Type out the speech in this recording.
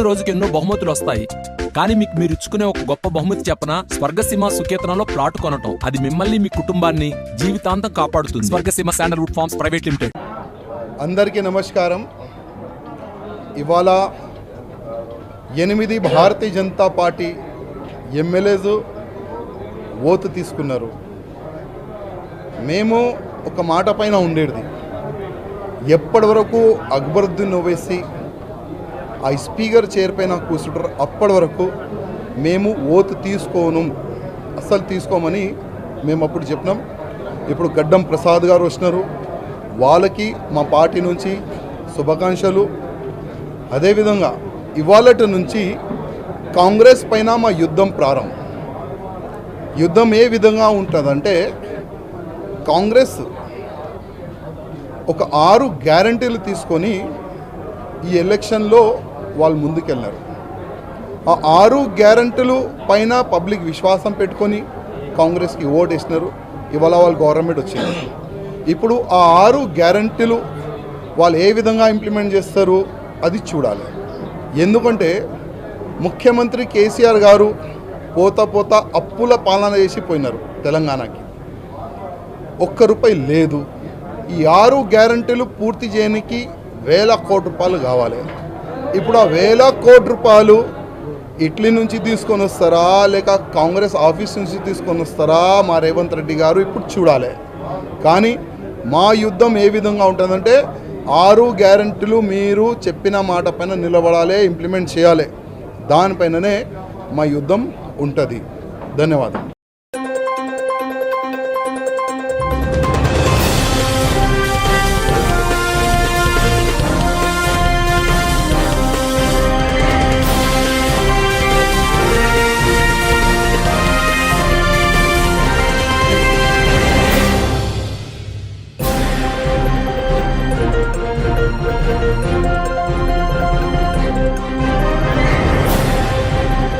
పుట్టిన రోజుకి ఎన్నో బహుమతులు వస్తాయి. కానీ మీకు మీరు ఇచ్చుకునే ఒక గొప్ప బహుమతి చెప్పనా? స్వర్గసీమ సుకేతనంలో ప్లాట్ కొనటం. అది మిమ్మల్ని మీ కుటుంబాన్ని జీవితాంతం కాపాడుతుంది. Swargaseema sandalwood forms private limited. అందరికీ నమస్కారం. ఇవాళ 8 భారతీయ జనతా పార్టీ ఎమ్మెల్యేలు ఓటు తీసుకున్నారు. మేము ఒక మాట పైన ఉండేది, ఎప్పటి వరకు అక్బరుద్దీన్ ఓవైసీ ఆ స్పీకర్ చైర్ పైన కూర్చుంటారు అప్పటి వరకు మేము ఓటు అస్సలు తీసుకోమని మేము అప్పుడు చెప్పినాం. ఇప్పుడు గడ్డం ప్రసాద్ గారు వచ్చినారు, వాళ్ళకి మా పార్టీ నుంచి శుభాకాంక్షలు. అదేవిధంగా ఇవాళటి నుంచి కాంగ్రెస్ పైన మా యుద్ధం ప్రారంభం. యుద్ధం ఏ విధంగా ఉంటుందంటే, కాంగ్రెస్ ఒక 6 గ్యారంటీలు తీసుకొని ఈ ఎలక్షన్లో వాళ్ళు ముందుకెళ్ళారు. ఆ 6 గ్యారంటీలు పైన పబ్లిక్ విశ్వాసం పెట్టుకొని కాంగ్రెస్కి ఓటు వేసినారు. ఇవాళ వాళ్ళు గవర్నమెంట్ వచ్చింది. ఇప్పుడు ఆ 6 గ్యారంటీలు వాళ్ళు ఏ విధంగా ఇంప్లిమెంట్ చేస్తారు అది చూడాలి. ఎందుకంటే ముఖ్యమంత్రి కేసీఆర్ గారు పోతా అప్పుల పాలన చేసి పోయినారు. తెలంగాణకి ₹1 లేదు. ఈ 6 గ్యారంటీలు పూర్తి చేయడానికి 1000 కోట్ల రూపాయలు కావాలి. ఇప్పుడు ఆ 1000 కోట్ల రూపాయలు ఇట్లీ నుంచి తీసుకొని వస్తారా, లేక కాంగ్రెస్ ఆఫీస్ నుంచి తీసుకొని వస్తారా మా రేవంత్ రెడ్డి గారు ఇప్పుడు చూడాలి. కానీ మా యుద్ధం ఏ విధంగా ఉంటుందంటే, 6 గ్యారంటీలు మీరు చెప్పిన మాట పైన నిలబడాలి, ఇంప్లిమెంట్ చేయాలి. దానిపైననే మా యుద్ధం ఉంటుంది. ధన్యవాదాలు.